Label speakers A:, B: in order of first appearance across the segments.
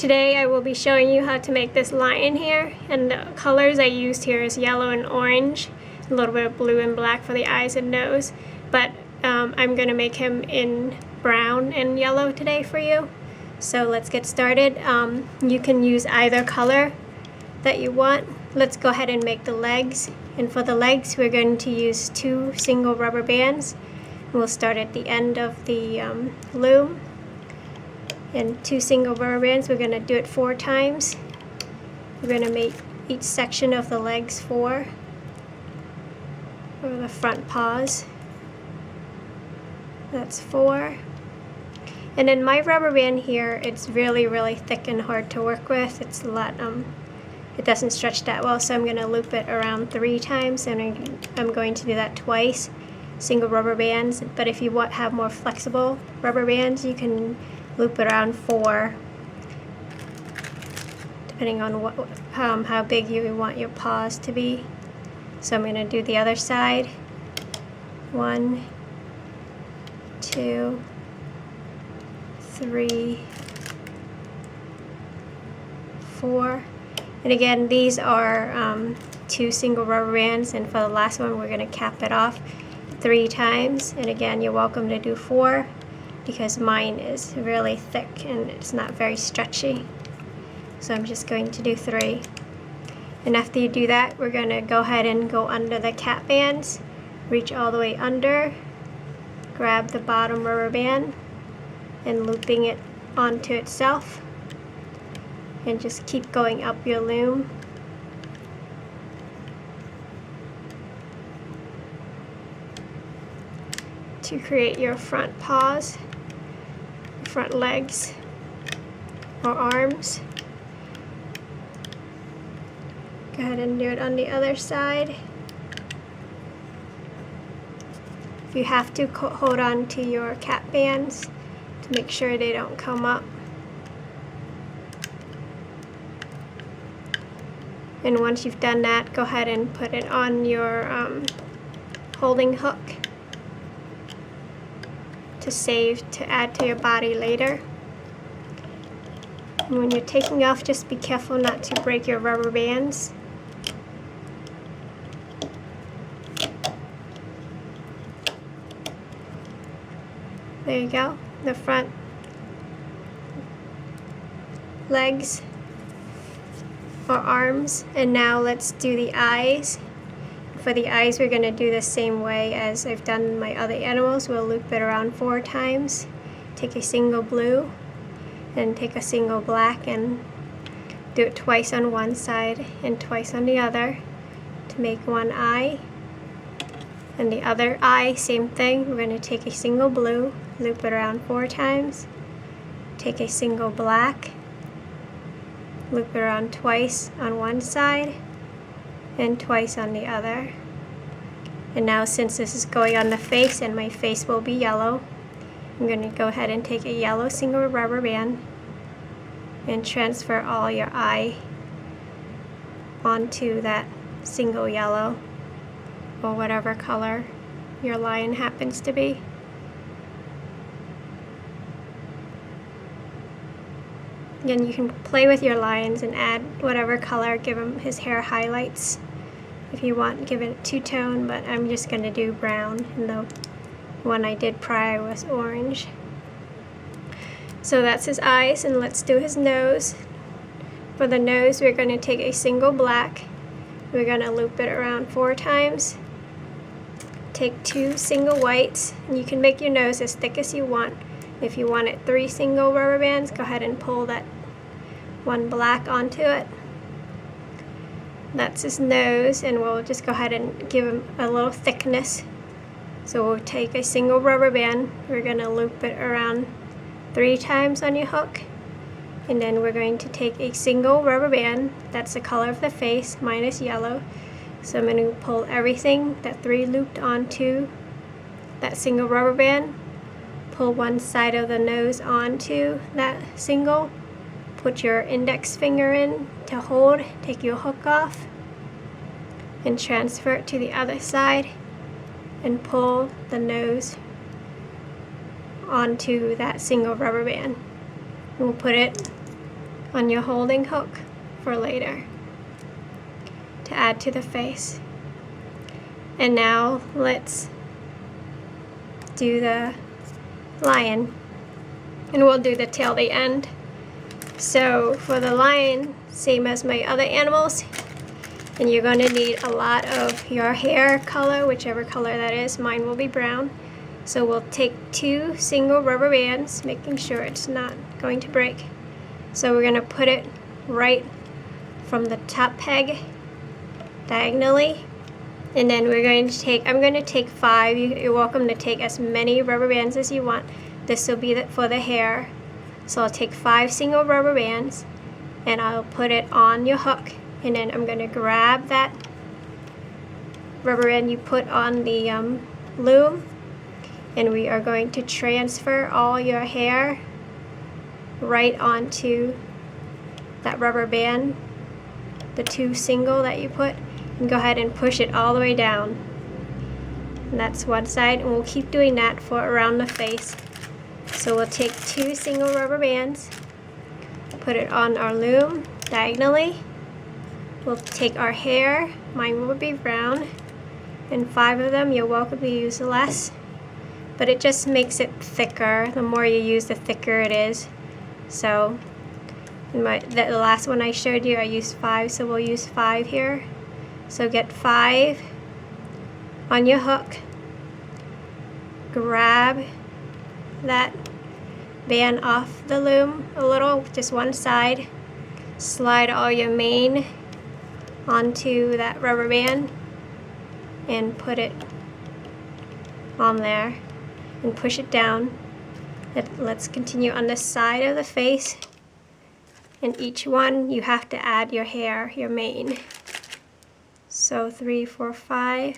A: Today I will be showing you how to make this lion here, and the colors I used here is yellow and orange, a little bit of blue and black for the eyes and nose, but I'm going to make him in brown and yellow today for you. So let's get started. You can use either color that you want. Let's go ahead and make the legs, and for the legs we're going to use 2 single rubber bands. We'll start at the end of the loom. And 2 single rubber bands, we're going to do it 4 times. We're going to make each section of the legs 4, or the front paws. That's 4. And then my rubber band here, it's really thick and hard to work with. It's a lot, it doesn't stretch that well, so I'm going to loop it around 3 times, and I'm going to do that twice, single rubber bands. But if you have more flexible rubber bands, you can loop it around 4, depending on how big you want your paws to be. So I'm going to do the other side. 1, 2, 3, 4. And again, these are 2 single rubber bands, and for the last one we're going to cap it off 3 times. And again, you're welcome to do 4. Because mine is really thick and it's not very stretchy. So I'm just going to do 3. And after you do that, we're going to go ahead and go under the cap bands, reach all the way under, grab the bottom rubber band and looping it onto itself, and just keep going up your loom. To create your front paws, front legs or arms. Go ahead and do it on the other side. If you have to, hold on to your cap bands to make sure they don't come up. And once you've done that, go ahead and put it on your holding hook to add to your body later. And when you're taking off, just be careful not to break your rubber bands. There you go, the front legs or arms. And now let's do the eyes. For the eyes, we're going to do the same way as I've done my other animals. We'll loop it around 4 times, take a single blue, and take a single black, and do it twice on one side and twice on the other to make one eye. And the other eye, same thing. We're going to take a single blue, loop it around 4 times, take a single black, loop it around twice on one side, and twice on the other. And now, since this is going on the face and my face will be yellow, I'm going to go ahead and take a yellow single rubber band and transfer all your eye onto that single yellow, or whatever color your lion happens to be. Again, you can play with your lions and add whatever color, give him his hair highlights. If you want, give it a 2-tone, but I'm just going to do brown, and the one I did prior was orange. So that's his eyes, and let's do his nose. For the nose, we're going to take a single black. We're going to loop it around 4 times. Take 2 single whites, and you can make your nose as thick as you want. If you want it 3 single rubber bands, go ahead and pull that 1 black onto it. That's his nose, and we'll just go ahead and give him a little thickness. So we'll take a single rubber band, we're going to loop it around 3 times on your hook, and then we're going to take a single rubber band, that's the color of the face, mine is yellow. So I'm going to pull everything, that 3 looped onto that single rubber band, pull one side of the nose onto that single, put your index finger in to hold, take your hook off, and transfer it to the other side, and pull the nose onto that single rubber band. We'll put it on your holding hook for later to add to the face. And now let's do the lion, and we'll do the tail the end. So for the lion, same as my other animals, and you're going to need a lot of your hair color, whichever color that is. Mine will be brown. So we'll take 2 single rubber bands, making sure it's not going to break. So we're going to put it right from the top peg diagonally, and then we're going to take, I'm going to take 5. You're welcome to take as many rubber bands as you want. This will be for the hair. So I'll take 5 single rubber bands and I'll put it on your hook, and then I'm going to grab that rubber band you put on the loom, and we are going to transfer all your hair right onto that rubber band, the 2 single that you put, and go ahead and push it all the way down. And that's one side, and we'll keep doing that for around the face. So we'll take 2 single rubber bands, put it on our loom diagonally. We'll take our hair, mine will be brown, and 5 of them. You're welcome to use less, but it just makes it thicker. The more you use, the thicker it is. So the last one I showed you, I used 5, so we'll use 5 here. So get 5 on your hook, grab that band off the loom a little, just one side, slide all your mane onto that rubber band and put it on there and push it down. Let's continue on this side of the face, and each one you have to add your hair, your mane. So 3, 4, 5,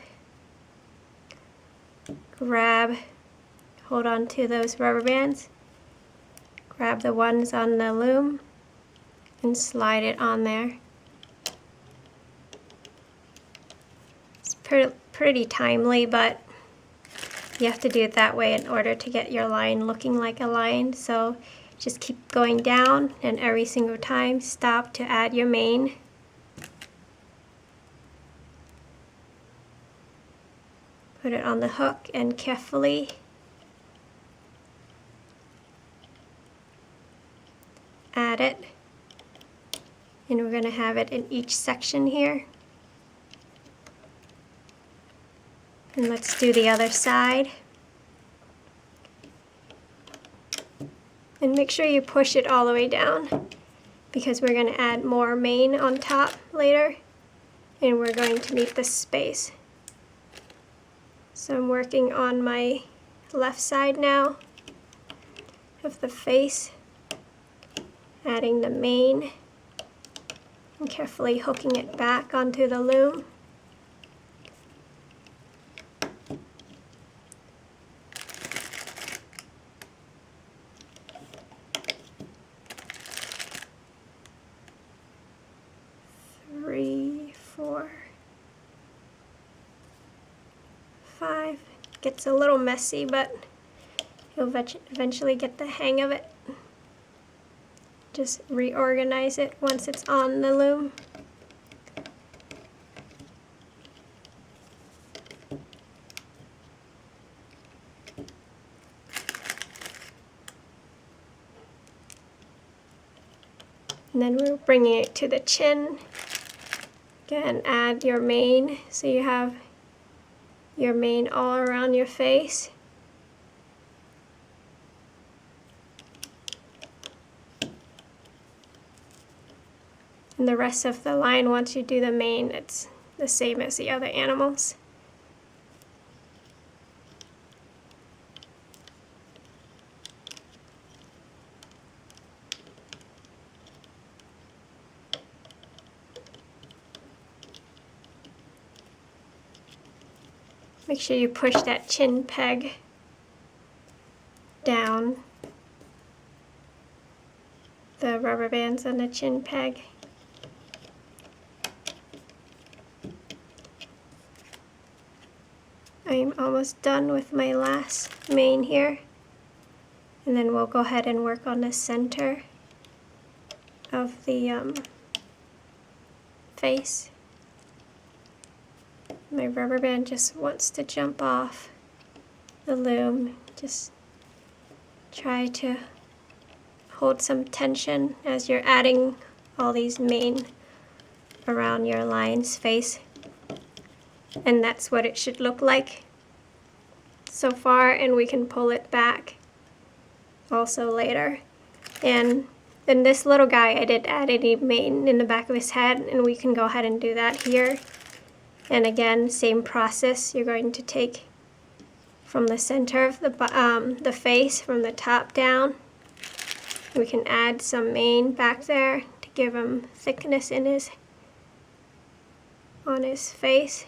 A: grab, hold on to those rubber bands, grab the ones on the loom and slide it on there. It's pretty timely, but you have to do it that way in order to get your lion looking like a lion. So just keep going down, and every single time stop to add your mane. Put it on the hook and carefully add it. And we're going to have it in each section here. And let's do the other side. And make sure you push it all the way down, because we're going to add more mane on top later, and we're going to need the space. So I'm working on my left side now of the face, adding the mane and carefully hooking it back onto the loom. Three, 4, 5. Gets a little messy, but you'll eventually get the hang of it. Just reorganize it once it's on the loom. And then we're bringing it to the chin. Again, add your mane so you have your mane all around your face. And the rest of the line, once you do the mane, it's the same as the other animals. Make sure you push that chin peg down, the rubber bands on the chin peg. I'm almost done with my last mane here, and then we'll go ahead and work on the center of the face. My rubber band just wants to jump off the loom. Just try to hold some tension as you're adding all these mane around your lion's face. And that's what it should look like so far, and we can pull it back also later. And then this little guy, I didn't add any mane in the back of his head, and we can go ahead and do that here. And again, same process. You're going to take from the center of the face, from the top down. We can add some mane back there to give him thickness in on his face.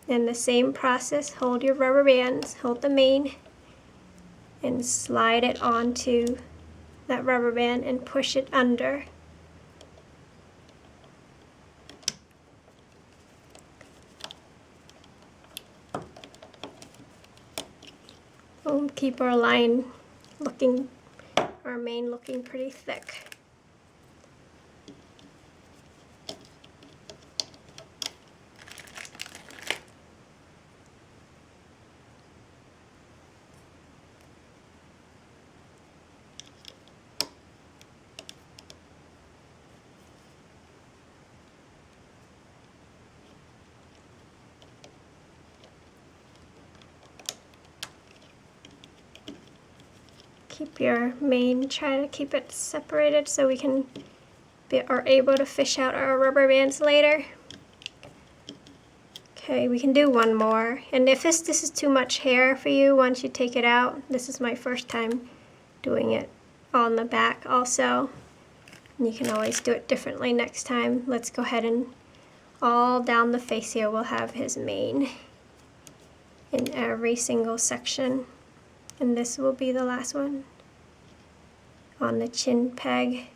A: And the same process, hold your rubber bands, hold the mane, and slide it onto that rubber band and push it under. We'll keep our line looking, our mane looking pretty thick. Keep your mane, try to keep it separated so we are able to fish out our rubber bands later. Okay, we can do one more. And if this is too much hair for you once you take it out, this is my first time doing it on the back also. And you can always do it differently next time. Let's go ahead and all down the face here we'll have his mane in every single section. And this will be the last one on the chin peg.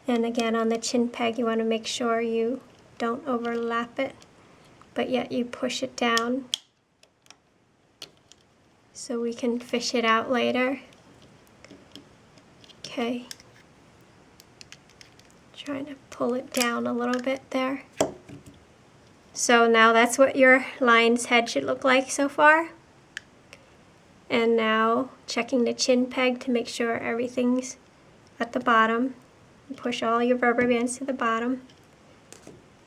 A: And again, on the chin peg, you want to make sure you don't overlap it, but yet you push it down so we can fish it out later. Okay. Trying to pull it down a little bit there. So now that's what your lion's head should look like so far. And now checking the chin peg to make sure everything's at the bottom. Push all your rubber bands to the bottom.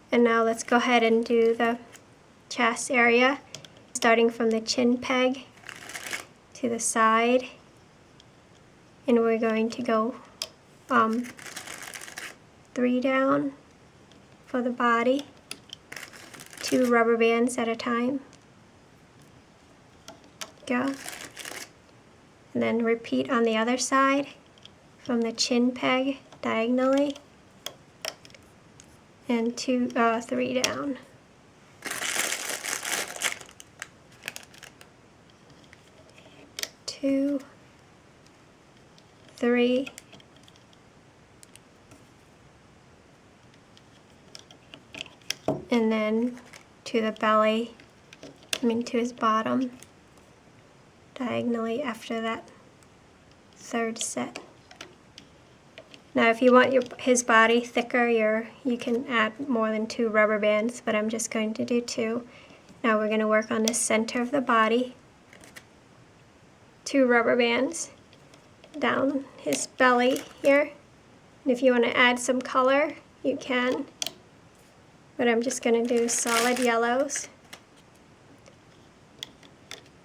A: And now let's go ahead and do the chest area, starting from the chin peg to the side. And we're going to go 3 down for the body, 2 rubber bands at a time. Go. And then repeat on the other side from the chin peg diagonally, and 3 down. Two, 3, and then to the belly, to his bottom, diagonally after that 3rd set. Now if you want his body thicker, you can add more than 2 rubber bands, but I'm just going to do 2. Now we're going to work on the center of the body. 2 rubber bands down his belly here. And if you want to add some color, you can. But I'm just going to do solid yellows.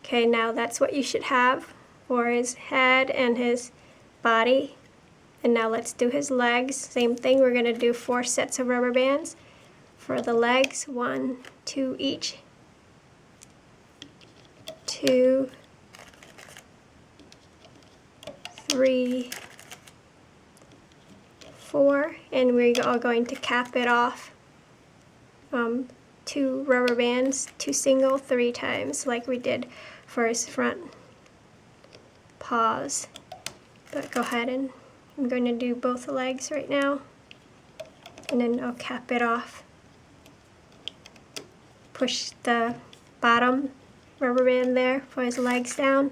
A: Okay, now that's what you should have for his head and his body. And now let's do his legs. Same thing, we're going to do 4 sets of rubber bands for the legs. 1, 2 each. 2, 3, 4, and we are going to cap it off. 2 rubber bands, 2 single, 3 times, like we did for his front paws. But go ahead, and I'm going to do both legs right now, and then I'll cap it off. Push the bottom rubber band there for his legs down,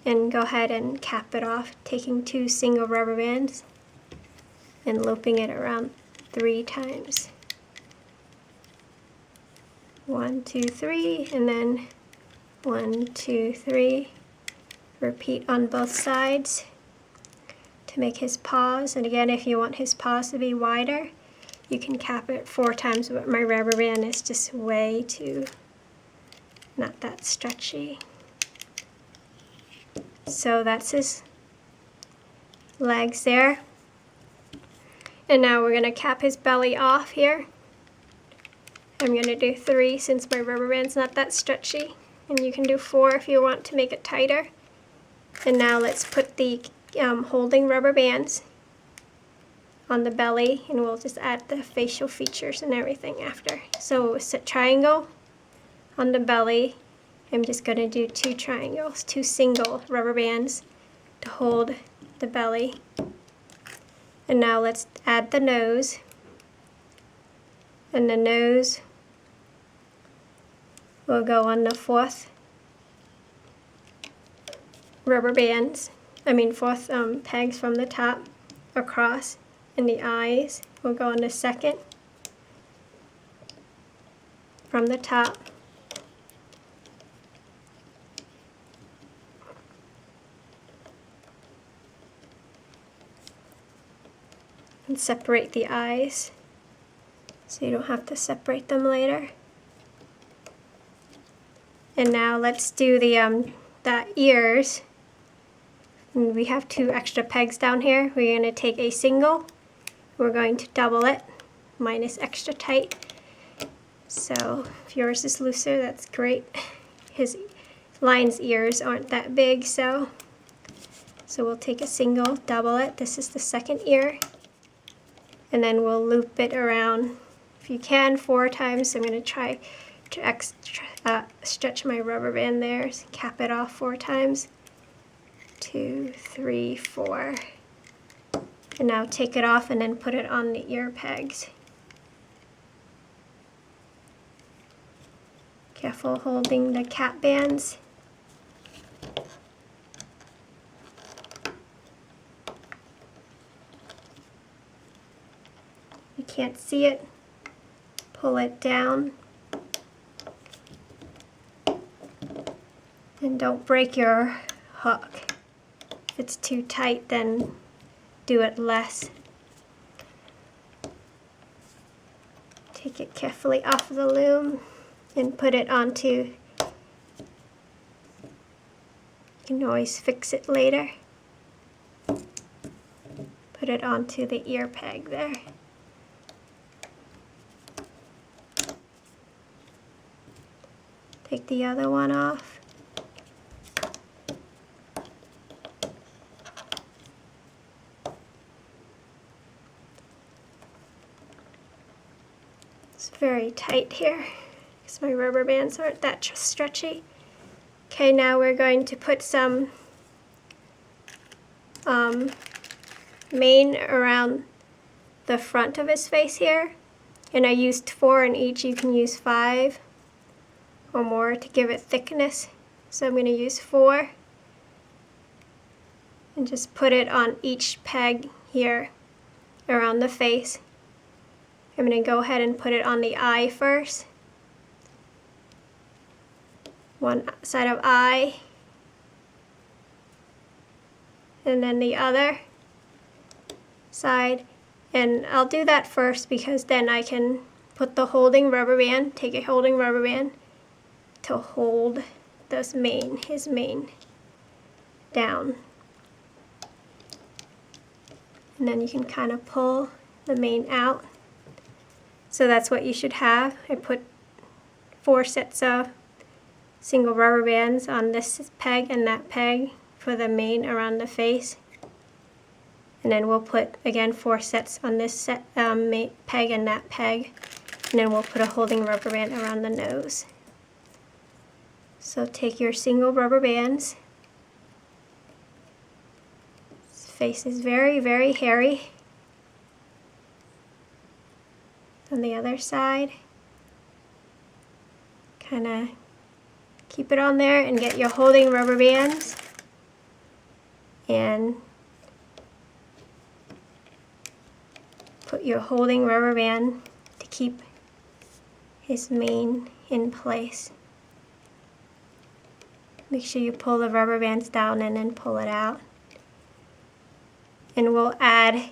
A: and go ahead and cap it off, taking 2 single rubber bands and looping it around 3 times. 1, 2, 3, and then 1, 2, 3. Repeat on both sides to make his paws. And again, if you want his paws to be wider, you can cap it 4 times, but my rubber band is just way too not that stretchy. So that's his legs there. And now we're going to cap his belly off here. I'm going to do 3 since my rubber band's not that stretchy. And you can do 4 if you want to make it tighter. And now let's put the holding rubber bands on the belly, and we'll just add the facial features and everything after. So it's a triangle on the belly. I'm just going to do 2 triangles, 2 single rubber bands to hold the belly. And now let's add the nose. And the nose will go on the 4th rubber bands, 4th pegs from the top across, and the eyes will go on the 2nd from the top. And separate the eyes so you don't have to separate them later. And now let's do the ears. And we have 2 extra pegs down here. We're going to take a single, we're going to double it. Mine is extra tight, so if yours is looser, that's great. His lion's ears aren't that big, so we'll take a single, double it. This is the 2nd ear, and then we'll loop it around, if you can, 4 times. I'm going to try to stretch my rubber band there, cap it off 4 times. 2, 3, 4. And now take it off and then put it on the ear pegs. Careful holding the cap bands. You can't see it, pull it down. And don't break your hook. If it's too tight, then do it less. Take it carefully off of the loom and put it onto, you can always fix it later. Put it onto the ear peg there. Take the other one off. It's very tight here because my rubber bands aren't that stretchy. Okay, now we're going to put some mane around the front of his face here. And I used 4 in each. You can use 5 or more to give it thickness. So I'm going to use 4 and just put it on each peg here around the face. I'm going to go ahead and put it on the eye first. One side of eye, and then the other side. And I'll do that first because then I can put the holding rubber band, take a holding rubber band to hold this mane, his mane down. And then you can kind of pull the mane out. So that's what you should have. I put 4 sets of single rubber bands on this peg and that peg for the mane around the face. And then we'll put, again, 4 sets on this peg and that peg. And then we'll put a holding rubber band around the nose. So take your single rubber bands. His face is very, very hairy. On the other side, kind of keep it on there and get your holding rubber bands and put your holding rubber band to keep his mane in place. Make sure you pull the rubber bands down and then pull it out. And we'll add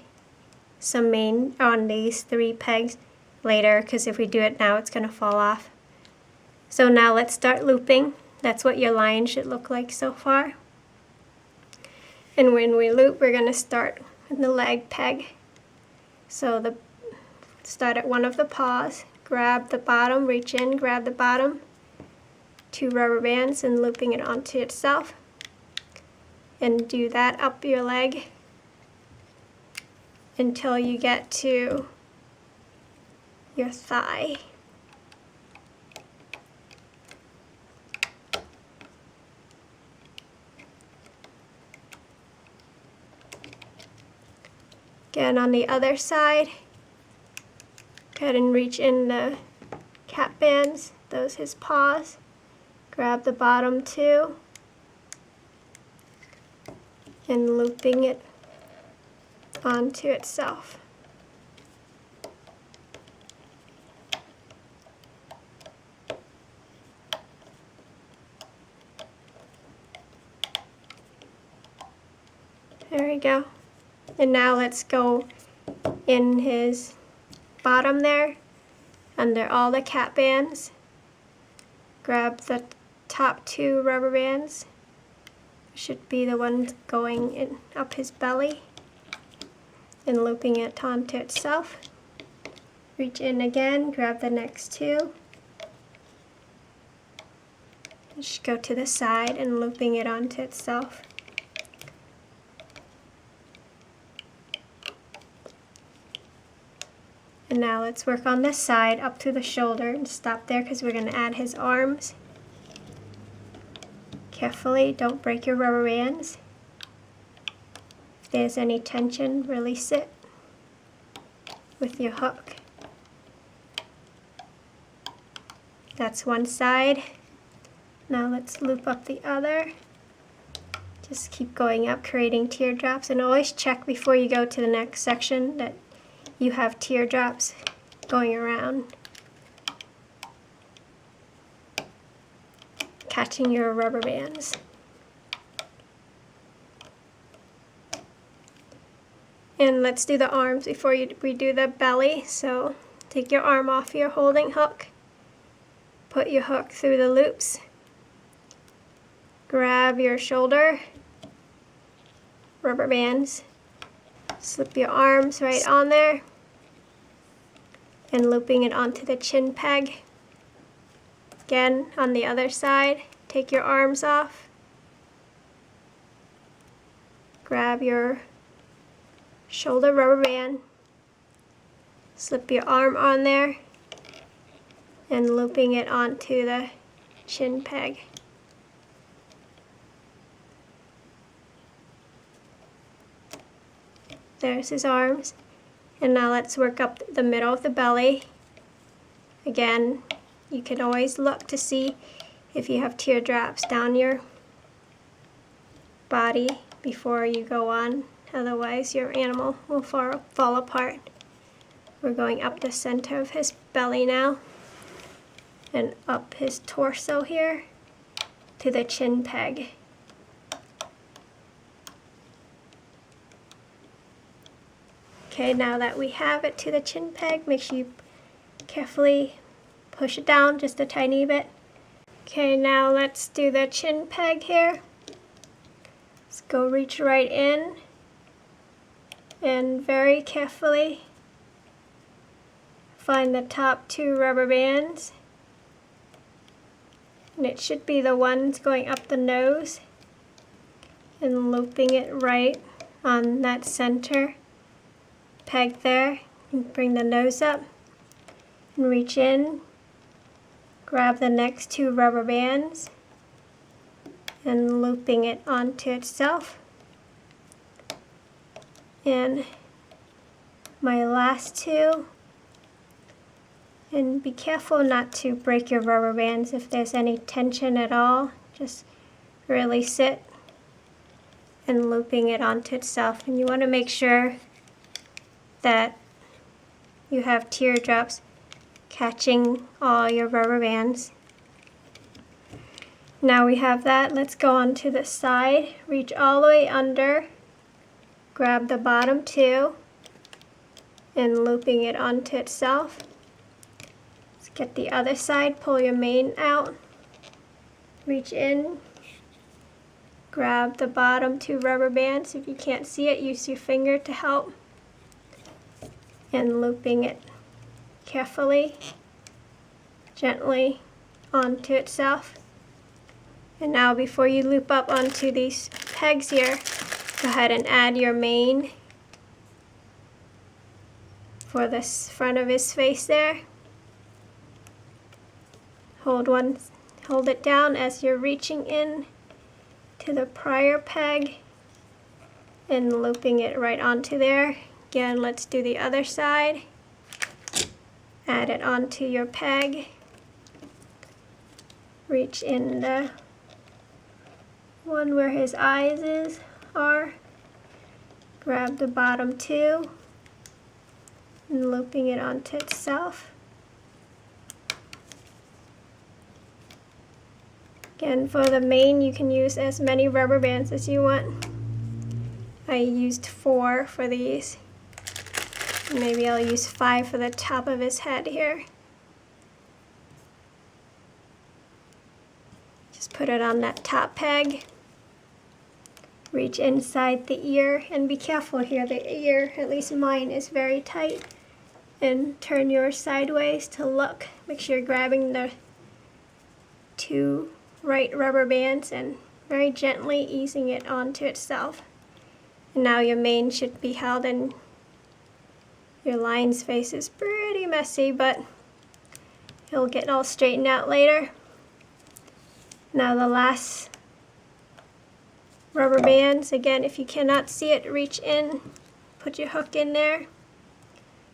A: some mane on these 3 pegs later, because if we do it now it's going to fall off. So now let's start looping. That's what your lion should look like so far. And when we loop, we're going to start with the leg peg. So start at one of the paws, grab the bottom, reach in, grab the bottom, 2 rubber bands and looping it onto itself. And do that up your leg until you get to your thigh. Again, on the other side, go ahead and reach in the cap bands, those his paws. Grab the bottom 2 and looping it onto itself. There we go. And now let's go in his bottom there, under all the cap bands. Grab the top 2 rubber bands. Should be the ones going in up his belly and looping it onto itself. Reach in again, grab the next 2. Just go to the side and looping it onto itself. And now let's work on this side up to the shoulder and stop there because we're going to add his arms. Carefully, don't break your rubber bands. If there's any tension, release it with your hook. That's one side. Now let's loop up the other. Just keep going up, creating teardrops, and always check before you go to the next section that you have teardrops going around, catching your rubber bands. And let's do the arms before we do the belly. So take your arm off your holding hook, put your hook through the loops, grab your shoulder, rubber bands, slip your arms right on there, and looping it onto the chin peg. Again, on the other side, take your arms off, grab your shoulder rubber band, slip your arm on there, and looping it onto the chin peg. There's his arms. And now let's work up the middle of the belly. Again, you can always look to see if you have teardrops down your body before you go on. Otherwise, your animal will fall apart. We're going up the center of his belly now and up his torso here to the chin peg. Okay, now that we have it to the chin peg, make sure you carefully push it down just a tiny bit. Okay, now let's do the chin peg here. Let's go reach right in and very carefully find the top 2 rubber bands. And it should be the ones going up the nose and looping it right on that center peg there. And bring the nose up and reach in, grab the next 2 rubber bands and looping it onto itself. And my last 2, and be careful not to break your rubber bands if there's any tension at all. Just release it and looping it onto itself. And you want to make sure that you have teardrops catching all your rubber bands. Now we have that, let's go on to the side, reach all the way under, grab the bottom two, and looping it onto itself. Let's get the other side, pull your mane out, reach in, grab the bottom two rubber bands. If you can't see it, use your finger to help, and looping it carefully, gently onto itself. And now before you loop up onto these pegs here, go ahead and add your mane for the front of his face there. Hold it down as you're reaching in to the prior peg and looping it right onto there. Again, let's do the other side. Add it onto your peg. Reach in the one where his eyes are. Grab the bottom two and looping it onto itself. Again, for the mane, you can use as many rubber bands as you want. I used 4 for these. Maybe I'll use 5 for the top of his head here. Just put it on that top peg. Reach inside the ear, and be careful here, the ear, at least mine, is very tight. And turn yours sideways to look. Make sure you're grabbing the 2 right rubber bands and very gently easing it onto itself. And now your mane should be held, and your lion's face is pretty messy, but it'll get all straightened out later. Now the last rubber bands, again, if you cannot see it, reach in, put your hook in there.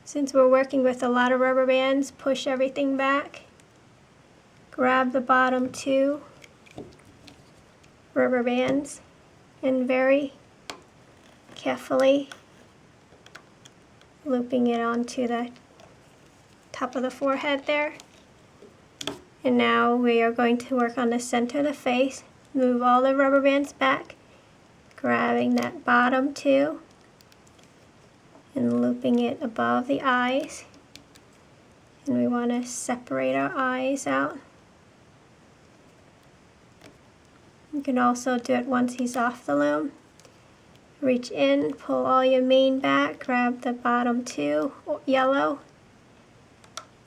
A: Since we're working with a lot of rubber bands, push everything back. Grab the bottom 2 rubber bands and very carefully looping it onto the top of the forehead there. And now we are going to work on the center of the face. Move all the rubber bands back, grabbing that bottom 2 and looping it above the eyes. And we want to separate our eyes out. You can also do it once he's off the loom. Reach in, pull all your mane back, grab the bottom 2, yellow,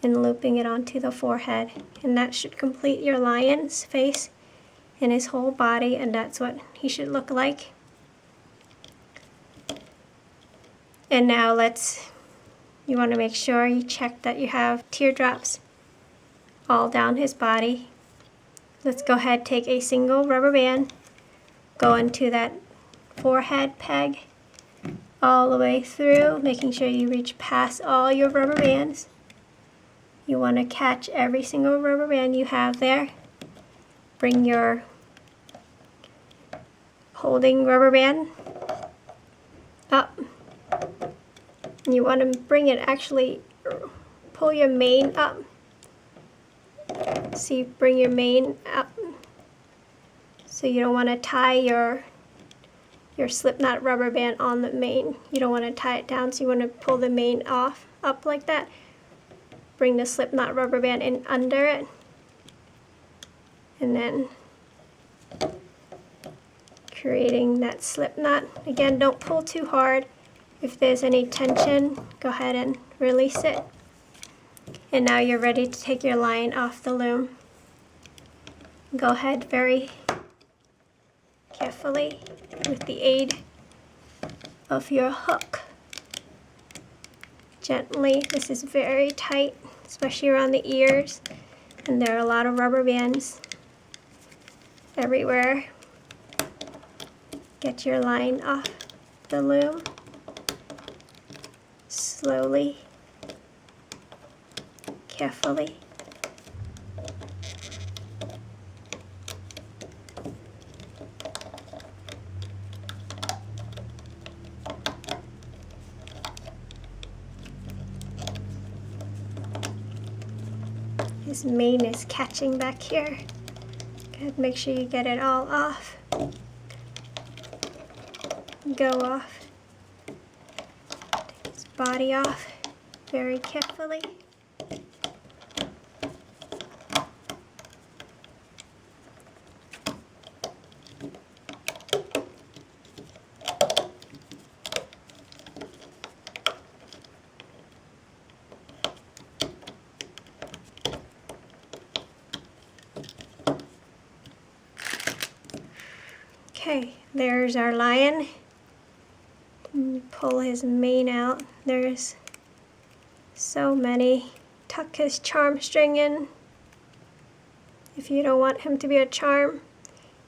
A: and looping it onto the forehead. And that should complete your lion's face and his whole body, and that's what he should look like. And now you want to make sure you check that you have teardrops all down his body. Let's go ahead, take a single rubber band, go into that forehead peg all the way through, making sure you reach past all your rubber bands. You want to catch every single rubber band you have there. Bring your holding rubber band up. You want to bring it, actually pull your mane up. See, bring your mane up. So you don't want to tie your slip knot rubber band on the mane. You don't want to tie it down, so you want to pull the mane off, up like that. Bring the slip knot rubber band in under it. And then creating that slip knot. Again, don't pull too hard. If there's any tension, go ahead and release it. And now you're ready to take your lion off the loom. Go ahead very carefully with the aid of your hook. Gently, this is very tight, especially around the ears, and there are a lot of rubber bands everywhere. Get your line off the loom slowly, carefully. His mane is catching back here. Good. Make sure you get it all off. Go off. Take his body off very carefully. Okay, there's our lion. Pull his mane out. There's so many. Tuck his charm string in if you don't want him to be a charm.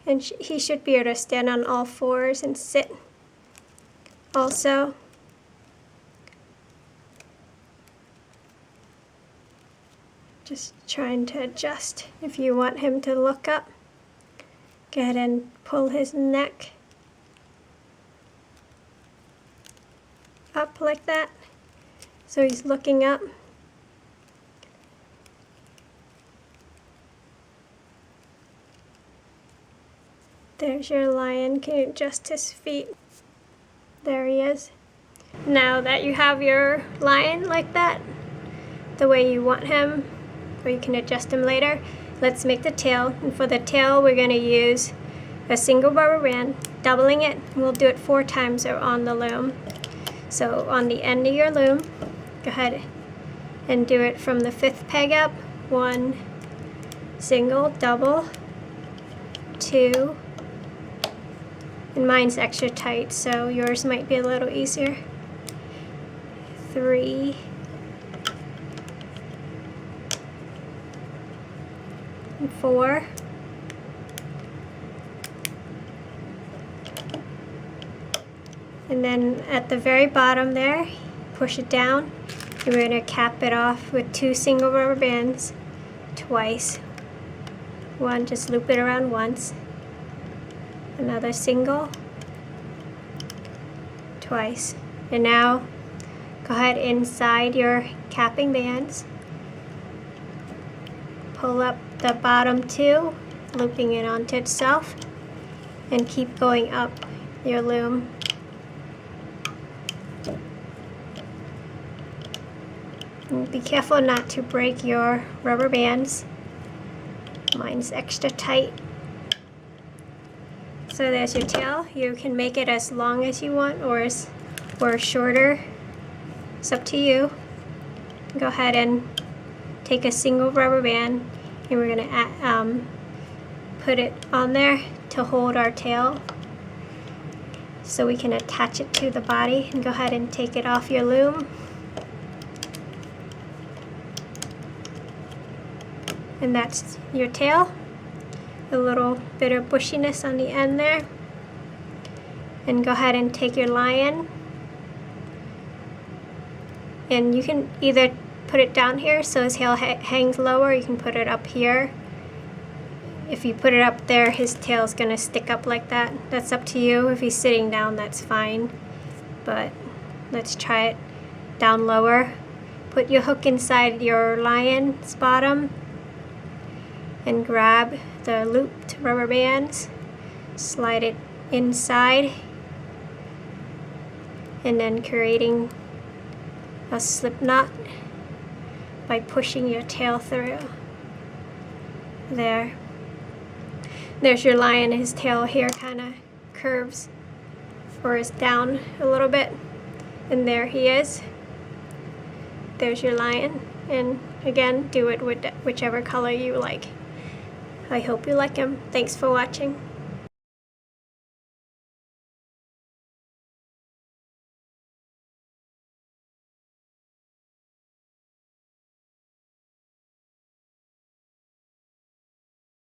A: And he should be able to stand on all fours and sit also. Just trying to adjust. If you want him to look up, go ahead and pull his neck up like that, so he's looking up. There's your lion. Can you adjust his feet? There he is. Now that you have your lion like that, the way you want him, or you can adjust him later, let's make the tail. And for the tail, we're going to use a single rubber band, doubling it. We'll do it 4 times on the loom. So on the end of your loom, go ahead and do it from the 5th peg up. 1 single, double, 2, and mine's extra tight, so yours might be a little easier. 3, and 4, and then at the very bottom there, push it down, and we're going to cap it off with 2 single rubber bands twice. One, just loop it around once, another single, twice. And now go ahead inside your capping bands, pull up the bottom 2, looping it onto itself, and keep going up your loom. And be careful not to break your rubber bands. Mine's extra tight. So there's your tail. You can make it as long as you want or shorter. It's up to you. Go ahead and take a single rubber band, and we're going to put it on there to hold our tail so we can attach it to the body. And go ahead and take it off your loom. And that's your tail. A little bit of bushiness on the end there. And go ahead and take your lion, and you can either put it down here so his tail hangs lower, you can put it up here. If you put it up there, his tail's gonna stick up like that. That's up to you. If he's sitting down, that's fine, but let's try it down lower. Put your hook inside your lion's bottom and grab the looped rubber bands, slide it inside, and then creating a slip knot by pushing your tail through. There. There's your lion. His tail here kind of curves or is down a little bit, and there he is. There's your lion, and again, do it with whichever color you like. I hope you like him. Thanks for watching.